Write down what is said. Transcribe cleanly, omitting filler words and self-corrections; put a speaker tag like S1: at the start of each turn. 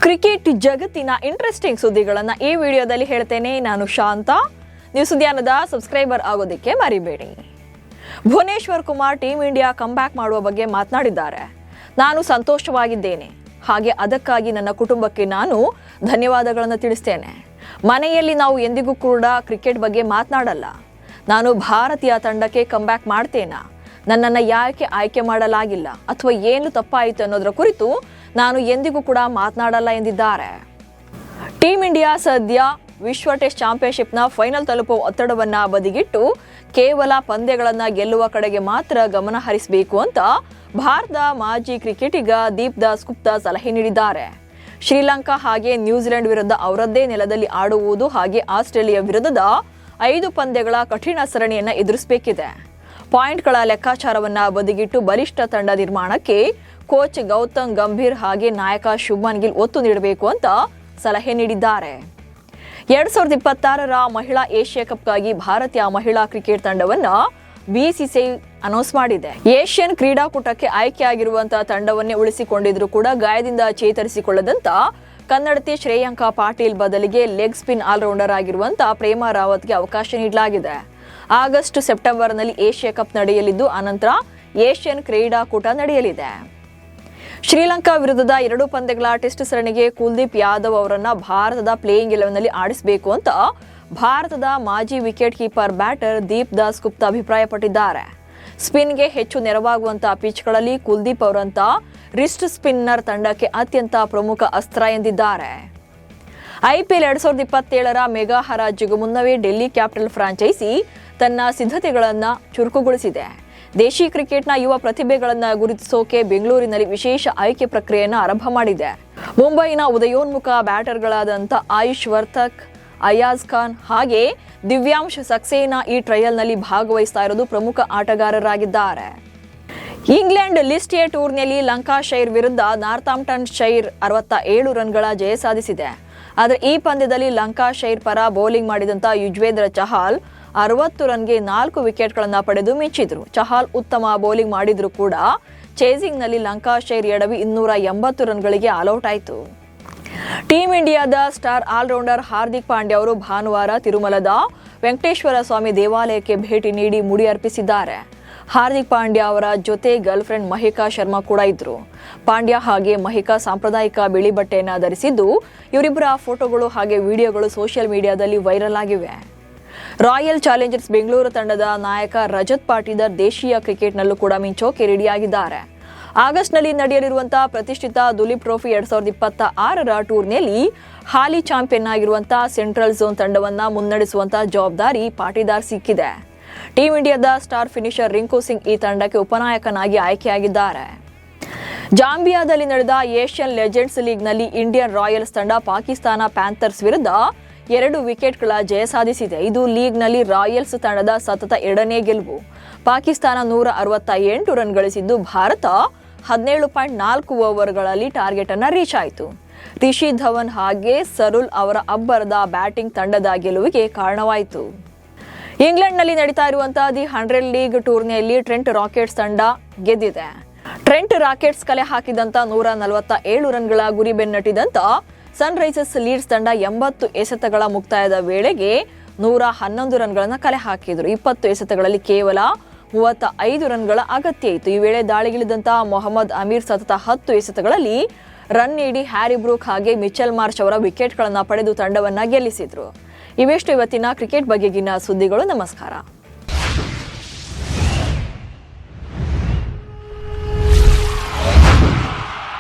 S1: Cricket ಜಗತ್ತಿನ interesting ಸುದ್ದಿಗಳನ್ನು ಈ ವಿಡಿಯೋದಲ್ಲಿ ಹೇಳ್ತೇನೆ. ನಾನು ಶಾಂತ. ನೀವು ಸುದ್ದಿಯಾನದ ಸಬ್ಸ್ಕ್ರೈಬರ್ ಆಗೋದಕ್ಕೆ ಮರಿಬೇಡಿ. Bhuvneshwar Kumar team India comeback ಮಾಡುವ ಬಗ್ಗೆ ಮಾತನಾಡಿದ್ದಾರೆ. ನಾನು ಸಂತೋಷವಾಗಿದ್ದೇನೆ, ಹಾಗೆ ಅದಕ್ಕಾಗಿ ನನ್ನ ಕುಟುಂಬಕ್ಕೆ ನಾನು ಧನ್ಯವಾದಗಳನ್ನು ತಿಳಿಸ್ತೇನೆ. ಮನೆಯಲ್ಲಿ ನಾವು ಎಂದಿಗೂ ಕೂಡ ಕ್ರಿಕೆಟ್ ಬಗ್ಗೆ ಮಾತನಾಡಲ್ಲ. ನಾನು ಭಾರತೀಯ ತಂಡಕ್ಕೆ ಕಂಬ್ಯಾಕ್ ಮಾಡ್ತೇನಾ, ನನ್ನನ್ನು ಯಾಕೆ ಆಯ್ಕೆ ಮಾಡಲಾಗಿಲ್ಲ ಅಥವಾ ಏನು ತಪ್ಪಾಯಿತು ಅನ್ನೋದರ ಕುರಿತು ನಾನು ಎಂದಿಗೂ ಕೂಡ ಮಾತನಾಡಲ್ಲ ಎಂದಿದ್ದಾರೆ. ಟೀಮ್ ಇಂಡಿಯಾ ಸದ್ಯ ವಿಶ್ವ ಟೆಸ್ಟ್ ಚಾಂಪಿಯನ್ಶಿಪ್ನ ಫೈನಲ್ ತಲುಪುವ ಒತ್ತಡವನ್ನು ಬದಿಗಿಟ್ಟು ಕೇವಲ ಪಂದ್ಯಗಳನ್ನು ಗೆಲ್ಲುವ ಕಡೆಗೆ ಮಾತ್ರ ಗಮನ ಹರಿಸಬೇಕು ಅಂತ ಭಾರತದ ಮಾಜಿ ಕ್ರಿಕೆಟಿಗ ದೀಪ್ ದಾಸ್ ಗುಪ್ತಾ ಸಲಹೆ ನೀಡಿದ್ದಾರೆ. ಶ್ರೀಲಂಕಾ ಹಾಗೆ ನ್ಯೂಜಿಲೆಂಡ್ ವಿರುದ್ಧ ಅವರದ್ದೇ ನೆಲದಲ್ಲಿ ಆಡುವುದು ಹಾಗೆ ಆಸ್ಟ್ರೇಲಿಯಾ ವಿರುದ್ಧದ 5 ಪಂದ್ಯಗಳ ಕಠಿಣ ಸರಣಿಯನ್ನು ಎದುರಿಸಬೇಕಿದೆ. ಪಾಯಿಂಟ್ಗಳ ಲೆಕ್ಕಾಚಾರವನ್ನು ಬದಿಗಿಟ್ಟು ಬಲಿಷ್ಠ ತಂಡ ನಿರ್ಮಾಣಕ್ಕೆ ಕೋಚ್ ಗೌತಮ್ ಗಂಭೀರ್ ಹಾಗೆ ನಾಯಕ ಶುಭ್ಮನ್ ಗಿಲ್ ಒತ್ತು ನೀಡಬೇಕು ಅಂತ ಸಲಹೆ ನೀಡಿದ್ದಾರೆ. 2026ರ ಮಹಿಳಾ ಏಷ್ಯಾ ಕಪ್ಗಾಗಿ ಭಾರತೀಯ ಮಹಿಳಾ ಕ್ರಿಕೆಟ್ ತಂಡವನ್ನು ಬಿಸಿಸಿಐ ಅನೌನ್ಸ್ ಮಾಡಿದೆ. ಏಷ್ಯನ್ ಕ್ರೀಡಾಕೂಟಕ್ಕೆ ಆಯ್ಕೆಯಾಗಿರುವಂತಹ ತಂಡವನ್ನೇ ಉಳಿಸಿಕೊಂಡಿದ್ರು ಕೂಡ ಗಾಯದಿಂದ ಚೇತರಿಸಿಕೊಳ್ಳದಂತ ಕನ್ನಡತಿ ಶ್ರೇಯಾಂಕಾ ಪಾಟೀಲ್ ಬದಲಿಗೆ ಲೆಗ್ ಸ್ಪಿನ್ ಆಲ್ರೌಂಡರ್ ಆಗಿರುವಂತಹ ಪ್ರೇಮಾ ರಾವತ್ಗೆ ಅವಕಾಶ ನೀಡಲಾಗಿದೆ. ಆಗಸ್ಟ್ ಸೆಪ್ಟೆಂಬರ್ನಲ್ಲಿ ಏಷ್ಯಾ ಕಪ್ ನಡೆಯಲಿದ್ದು ಅನಂತರ ಏಷ್ಯನ್ ಕ್ರೀಡಾಕೂಟ ನಡೆಯಲಿದೆ. ಶ್ರೀಲಂಕಾ ವಿರುದ್ಧದ 2 ಪಂದ್ಯಗಳ ಟೆಸ್ಟ್ ಸರಣಿಗೆ ಕುಲ್ದೀಪ್ ಯಾದವ್ ಅವರನ್ನ ಭಾರತದ ಪ್ಲೇಯಿಂಗ್ 11ನಲ್ಲಿ ಆಡಿಸಬೇಕು ಅಂತ ಭಾರತದ ಮಾಜಿ wicket keeper batter Deep Das Gupta ಅಭಿಪ್ರಾಯಪಟ್ಟಿದ್ದಾರೆ. ಸ್ಪಿನ್ಗೆ ಹೆಚ್ಚು ನೆರವಾಗುವಂತಹ ಪಿಚ್ಗಳಲ್ಲಿ ಕುಲ್ದೀಪ್ ಅವರಂತ ರಿಸ್ಟ್ ಸ್ಪಿನ್ನರ್ ತಂಡಕ್ಕೆ ಅತ್ಯಂತ ಪ್ರಮುಖ ಅಸ್ತ್ರ ಎಂದಿದ್ದಾರೆ. IPL 2027ರ ಮೆಗಾ ಹರಾಜಿಗೂ ಮುನ್ನವೇ ಡೆಲ್ಲಿ ಕ್ಯಾಪಿಟಲ್ ಫ್ರಾಂಚೈಸಿ ತನ್ನ ಸಿದ್ಧತೆಗಳನ್ನು ಚುರುಕುಗೊಳಿಸಿದೆ. ದೇಶಿ ಕ್ರಿಕೆಟ್ನ ಯುವ ಪ್ರತಿಭೆಗಳನ್ನು ಗುರುತಿಸೋಕೆ ಬೆಂಗಳೂರಿನಲ್ಲಿ ವಿಶೇಷ ಆಯ್ಕೆ ಪ್ರಕ್ರಿಯೆಯನ್ನು ಆರಂಭ ಮಾಡಿದೆ. ಮುಂಬೈನ ಉದಯೋನ್ಮುಖ ಬ್ಯಾಟರ್ಗಳಾದಂಥ ಆಯುಷ್ ವರ್ತಕ್, ಅಯಾಜ್ ಖಾನ್ ಹಾಗೆ ದಿವ್ಯಾಂಶ್ ಸಕ್ಸೇನಾ ಈ ಟ್ರಯಲ್ನಲ್ಲಿ ಭಾಗವಹಿಸ್ತಾ ಇರೋದು ಪ್ರಮುಖ ಆಟಗಾರರಾಗಿದ್ದಾರೆ. ಇಂಗ್ಲೆಂಡ್ ಲಿಸ್ಟ್ ಎ ಟೂರ್ನಿಯಲ್ಲಿ ಲಂಕಾಶೈರ್ ವಿರುದ್ಧ ನಾರ್ಥಾಂಪ್ಟನ್ ಶೈರ್ 67 ರನ್ಗಳ ಜಯ ಸಾಧಿಸಿದೆ. ಆದರೆ ಈ ಪಂದ್ಯದಲ್ಲಿ ಲಂಕಾಶೈರ್ ಪರ ಬೌಲಿಂಗ್ ಮಾಡಿದಂಥ ಯುಜ್ವೇಂದ್ರ ಚಹಲ್ 60 ರನ್ಗೆ 4 ವಿಕೆಟ್ಗಳನ್ನು ಪಡೆದು ಮೆಚ್ಚಿದ್ರು. ಚಹಲ್ ಉತ್ತಮ ಬೌಲಿಂಗ್ ಮಾಡಿದ್ರು ಕೂಡ ಚೇಸಿಂಗ್ನಲ್ಲಿ ಲಂಕಾಶೈರ್ ಎಡವಿ 280 ರನ್ಗಳಿಗೆ ಆಲ್ಔಟ್ ಆಯಿತು. ಟೀಮ್ ಇಂಡಿಯಾದ ಸ್ಟಾರ್ ಆಲ್ರೌಂಡರ್ ಹಾರ್ದಿಕ್ ಪಾಂಡ್ಯ ಅವರು ಭಾನುವಾರ ತಿರುಮಲದ ವೆಂಕಟೇಶ್ವರ ಸ್ವಾಮಿ ದೇವಾಲಯಕ್ಕೆ ಭೇಟಿ ನೀಡಿ ಮುಡಿ ಅರ್ಪಿಸಿದ್ದಾರೆ. ಹಾರ್ದಿಕ್ ಪಾಂಡ್ಯ ಅವರ ಜೊತೆ ಗರ್ಲ್ ಫ್ರೆಂಡ್ ಮಹಿಕಾ ಶರ್ಮಾ ಕೂಡ ಇದ್ರು. ಪಾಂಡ್ಯ ಹಾಗೆ ಮಹಿಕಾ ಸಾಂಪ್ರದಾಯಿಕ ಬಿಳಿ ಬಟ್ಟೆಯನ್ನು ಧರಿಸಿದ್ದು ಇವರಿಬ್ಬರ ಫೋಟೋಗಳು ಹಾಗೆ ವಿಡಿಯೋಗಳು ಸೋಷಿಯಲ್ ಮೀಡಿಯಾದಲ್ಲಿ ವೈರಲ್ ಆಗಿವೆ. ರಾಯಲ್ ಚಾಲೆಂಜರ್ಸ್ ಬೆಂಗಳೂರು ತಂಡದ ನಾಯಕ ರಜತ್ ಪಾಟೀದಾರ್ ದೇಶೀಯ ಕ್ರಿಕೆಟ್ನಲ್ಲೂ ಕೂಡ ಮಿಂಚೋಕೆ ರೆಡಿಯಾಗಿದ್ದಾರೆ. ಆಗಸ್ಟ್ನಲ್ಲಿ ನಡೆಯಲಿರುವಂತಹ ಪ್ರತಿಷ್ಠಿತ ದುಲೀಪ್ ಟ್ರೋಫಿ 2026ರ ಟೂರ್ನಿಯಲ್ಲಿ ಹಾಲಿ ಚಾಂಪಿಯನ್ ಆಗಿರುವಂತಹ ಸೆಂಟ್ರಲ್ ಝೋನ್ ತಂಡವನ್ನು ಮುನ್ನಡೆಸುವಂತಹ ಜವಾಬ್ದಾರಿ ಪಾಟೀದಾರ್ ಸಿಕ್ಕಿದೆ. ಟೀಮ್ ಇಂಡಿಯಾದ ಸ್ಟಾರ್ ಫಿನಿಷರ್ ರಿಂಕು ಸಿಂಗ್ ಈ ತಂಡಕ್ಕೆ ಉಪನಾಯಕನಾಗಿ ಆಯ್ಕೆಯಾಗಿದ್ದಾರೆ. ಜಾಂಬಿಯಾದಲ್ಲಿ ನಡೆದ ಏಷ್ಯನ್ ಲೆಜೆಂಡ್ಸ್ ಲೀಗ್ನಲ್ಲಿ ಇಂಡಿಯನ್ ರಾಯಲ್ಸ್ ತಂಡ ಪಾಕಿಸ್ತಾನ ಪ್ಯಾಂಥರ್ಸ್ ವಿರುದ್ಧ 2 ವಿಕೆಟ್ಗಳ ಜಯ ಸಾಧಿಸಿದೆ. ಇದು ಲೀಗ್ನಲ್ಲಿ ರಾಯಲ್ಸ್ ತಂಡದ ಸತತ 2ನೇ ಗೆಲುವು. ಪಾಕಿಸ್ತಾನ 168 ರನ್ ಗಳಿಸಿದ್ದು ಭಾರತ 17.4 ಓವರ್ಗಳಲ್ಲಿ ಟಾರ್ಗೆಟ್ ಅನ್ನು ರೀಚ್ ಆಯಿತು. ರಿಷಿ ಧವನ್ ಹಾಗೆ ಸರುಲ್ ಅವರ ಅಬ್ಬರದ ಬ್ಯಾಟಿಂಗ್ ತಂಡದ ಗೆಲುವಿಗೆ ಕಾರಣವಾಯಿತು. ಇಂಗ್ಲೆಂಡ್ನಲ್ಲಿ ನಡೀತಾ ಇರುವಂತಹ ದಿ 100 ಲೀಗ್ ಟೂರ್ನಿಯಲ್ಲಿ ಟ್ರೆಂಟ್ ರಾಕೆಟ್ಸ್ ತಂಡ ಗೆದ್ದಿದೆ. ಟ್ರೆಂಟ್ ರಾಕೆಟ್ಸ್ ಕಲೆ ಹಾಕಿದಂತ 147 ರನ್ಗಳ ಗುರಿ ಬೆನ್ನಟ್ಟಿದಂತ ಸನ್ ರೈಸರ್ಸ್ ಲೀಡ್ಸ್ ತಂಡ 80 ಎಸೆತಗಳ ಮುಕ್ತಾಯದ ವೇಳೆಗೆ 111 ರನ್ಗಳನ್ನು ಕಲೆ ಹಾಕಿದ್ರು. 20 ಎಸೆತಗಳಲ್ಲಿ ಕೇವಲ 35 ರನ್ಗಳ ಅಗತ್ಯ ಇತ್ತು. ಈ ವೇಳೆ ದಾಳಿಗಿಳಿದಂತಹ ಮೊಹಮ್ಮದ್ ಅಮೀರ್ ಸತತ 10 ಎಸೆತಗಳಲ್ಲಿ ರನ್ ನೀಡಿ ಹ್ಯಾರಿ ಬ್ರೂಕ್ ಹಾಗೆ ಮಿಚೆಲ್ ಮಾರ್ಚ್ ಅವರ ವಿಕೆಟ್ಗಳನ್ನು ಪಡೆದು ತಂಡವನ್ನು ಗೆಲ್ಲಿಸಿದ್ರು. ಇವೆಷ್ಟು ಇವತ್ತಿನ ಕ್ರಿಕೆಟ್ ಬಗೆಗಿನ ಸುದ್ದಿಗಳು. ನಮಸ್ಕಾರ.